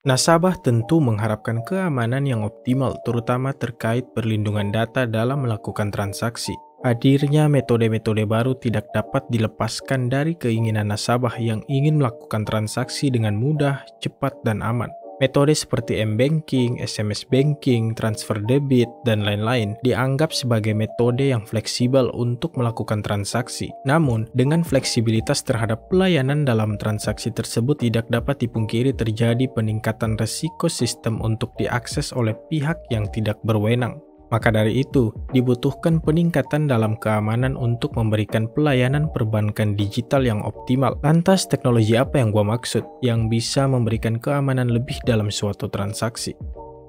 Nasabah tentu mengharapkan keamanan yang optimal, terutama terkait perlindungan data dalam melakukan transaksi. Hadirnya metode-metode baru tidak dapat dilepaskan dari keinginan nasabah yang ingin melakukan transaksi dengan mudah, cepat, dan aman. Metode seperti m-banking, SMS banking, transfer debit, dan lain-lain dianggap sebagai metode yang fleksibel untuk melakukan transaksi. Namun, dengan fleksibilitas terhadap pelayanan dalam transaksi tersebut tidak dapat dipungkiri terjadi peningkatan resiko sistem untuk diakses oleh pihak yang tidak berwenang. Maka dari itu, dibutuhkan peningkatan dalam keamanan untuk memberikan pelayanan perbankan digital yang optimal. Lantas, teknologi apa yang gua maksud yang bisa memberikan keamanan lebih dalam suatu transaksi?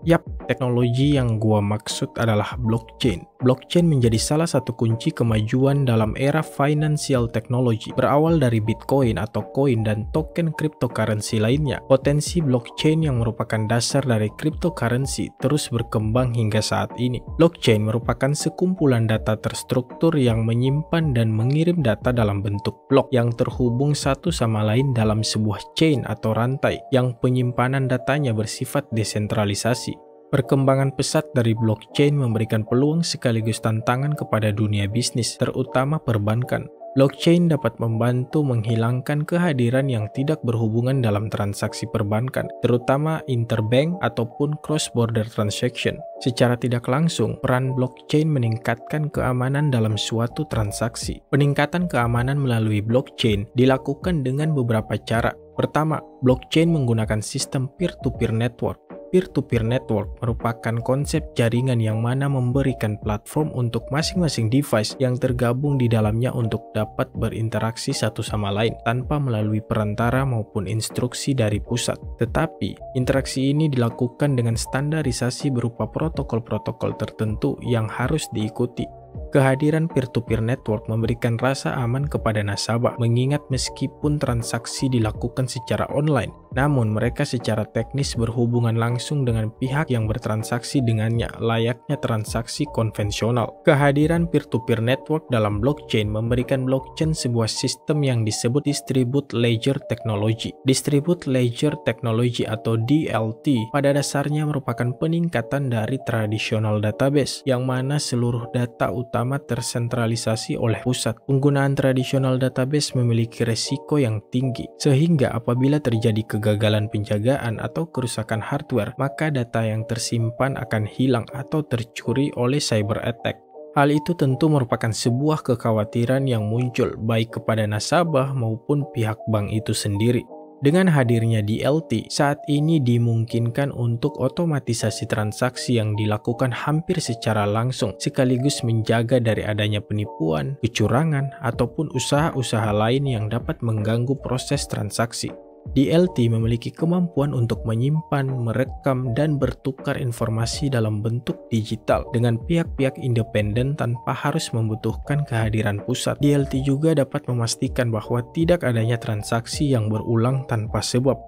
Yap, teknologi yang gua maksud adalah blockchain. Blockchain menjadi salah satu kunci kemajuan dalam era financial technology. Berawal dari Bitcoin atau koin dan token cryptocurrency lainnya, potensi blockchain yang merupakan dasar dari cryptocurrency terus berkembang hingga saat ini. Blockchain merupakan sekumpulan data terstruktur yang menyimpan dan mengirim data dalam bentuk blok yang terhubung satu sama lain dalam sebuah chain atau rantai yang penyimpanan datanya bersifat desentralisasi. Perkembangan pesat dari blockchain memberikan peluang sekaligus tantangan kepada dunia bisnis, terutama perbankan. Blockchain dapat membantu menghilangkan kehadiran yang tidak berhubungan dalam transaksi perbankan, terutama interbank ataupun cross-border transaction. Secara tidak langsung, peran blockchain meningkatkan keamanan dalam suatu transaksi. Peningkatan keamanan melalui blockchain dilakukan dengan beberapa cara. Pertama, blockchain menggunakan sistem peer-to-peer network. Peer-to-peer network merupakan konsep jaringan yang mana memberikan platform untuk masing-masing device yang tergabung di dalamnya untuk dapat berinteraksi satu sama lain tanpa melalui perantara maupun instruksi dari pusat. Tetapi, interaksi ini dilakukan dengan standarisasi berupa protokol-protokol tertentu yang harus diikuti. Kehadiran peer-to-peer network memberikan rasa aman kepada nasabah, mengingat meskipun transaksi dilakukan secara online, namun mereka secara teknis berhubungan langsung dengan pihak yang bertransaksi dengannya, layaknya transaksi konvensional. Kehadiran peer-to-peer network dalam blockchain memberikan blockchain sebuah sistem yang disebut Distributed Ledger Technology. Distributed Ledger Technology atau DLT pada dasarnya merupakan peningkatan dari tradisional database, yang mana seluruh data utama tersentralisasi oleh pusat. Penggunaan tradisional database memiliki resiko yang tinggi, sehingga apabila terjadi kegagalan penjagaan atau kerusakan hardware, maka data yang tersimpan akan hilang atau tercuri oleh cyber attack. Hal itu tentu merupakan sebuah kekhawatiran yang muncul baik kepada nasabah maupun pihak bank itu sendiri. Dengan hadirnya DLT, saat ini dimungkinkan untuk otomatisasi transaksi yang dilakukan hampir secara langsung, sekaligus menjaga dari adanya penipuan, kecurangan, ataupun usaha-usaha lain yang dapat mengganggu proses transaksi. DLT memiliki kemampuan untuk menyimpan, merekam, dan bertukar informasi dalam bentuk digital dengan pihak-pihak independen tanpa harus membutuhkan kehadiran pusat. DLT juga dapat memastikan bahwa tidak adanya transaksi yang berulang tanpa sebab.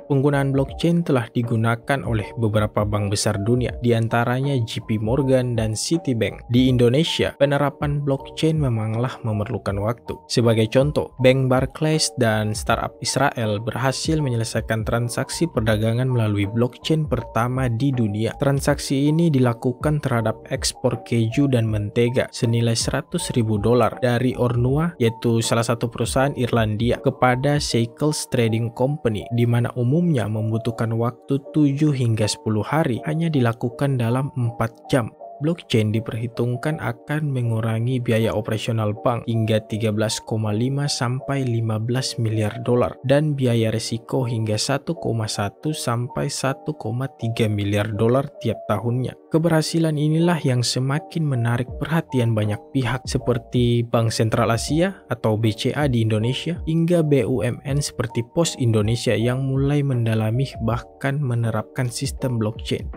Penggunaan blockchain telah digunakan oleh beberapa bank besar dunia, diantaranya JP Morgan dan Citibank. Di Indonesia, penerapan blockchain memanglah memerlukan waktu. Sebagai contoh, Bank Barclays dan startup Israel berhasil menyelesaikan transaksi perdagangan melalui blockchain pertama di dunia. Transaksi ini dilakukan terhadap ekspor keju dan mentega senilai $100.000 dari Ornua, yaitu salah satu perusahaan Irlandia, kepada Seychelles Trading Company, di mana umumnya membutuhkan waktu 7 hingga 10 hari, hanya dilakukan dalam 4 jam. Blockchain diperhitungkan akan mengurangi biaya operasional bank hingga 13,5 sampai 15 miliar dolar dan biaya risiko hingga 1,1 sampai 1,3 miliar dolar tiap tahunnya. Keberhasilan inilah yang semakin menarik perhatian banyak pihak seperti Bank Sentral Asia atau BCA di Indonesia hingga BUMN seperti Pos Indonesia yang mulai mendalami bahkan menerapkan sistem blockchain.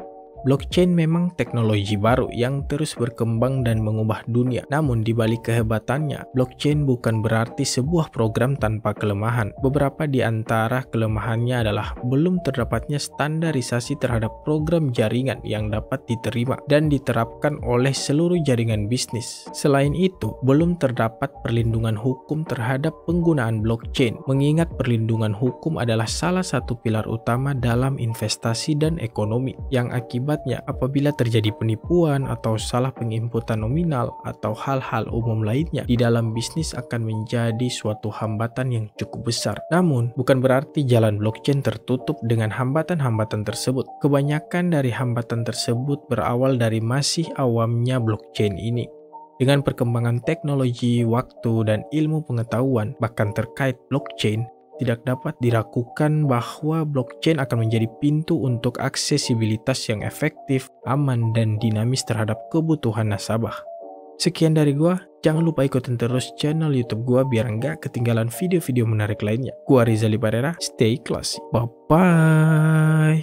Blockchain memang teknologi baru yang terus berkembang dan mengubah dunia. Namun di balik kehebatannya, blockchain bukan berarti sebuah program tanpa kelemahan. Beberapa di antara kelemahannya adalah belum terdapatnya standarisasi terhadap program jaringan yang dapat diterima dan diterapkan oleh seluruh jaringan bisnis. Selain itu, belum terdapat perlindungan hukum terhadap penggunaan blockchain, mengingat perlindungan hukum adalah salah satu pilar utama dalam investasi dan ekonomi, yang akibatnya apabila terjadi penipuan atau salah penginputan nominal atau hal-hal umum lainnya di dalam bisnis akan menjadi suatu hambatan yang cukup besar. Namun, bukan berarti jalan blockchain tertutup dengan hambatan-hambatan tersebut. Kebanyakan dari hambatan tersebut berawal dari masih awamnya blockchain ini. Dengan perkembangan teknologi, waktu, dan ilmu pengetahuan bahkan terkait blockchain, tidak dapat diragukan bahwa blockchain akan menjadi pintu untuk aksesibilitas yang efektif, aman, dan dinamis terhadap kebutuhan nasabah. Sekian dari gua, jangan lupa ikutin terus channel YouTube gua biar nggak ketinggalan video-video menarik lainnya. Gua Rizali Parera, stay classy. Bye-bye.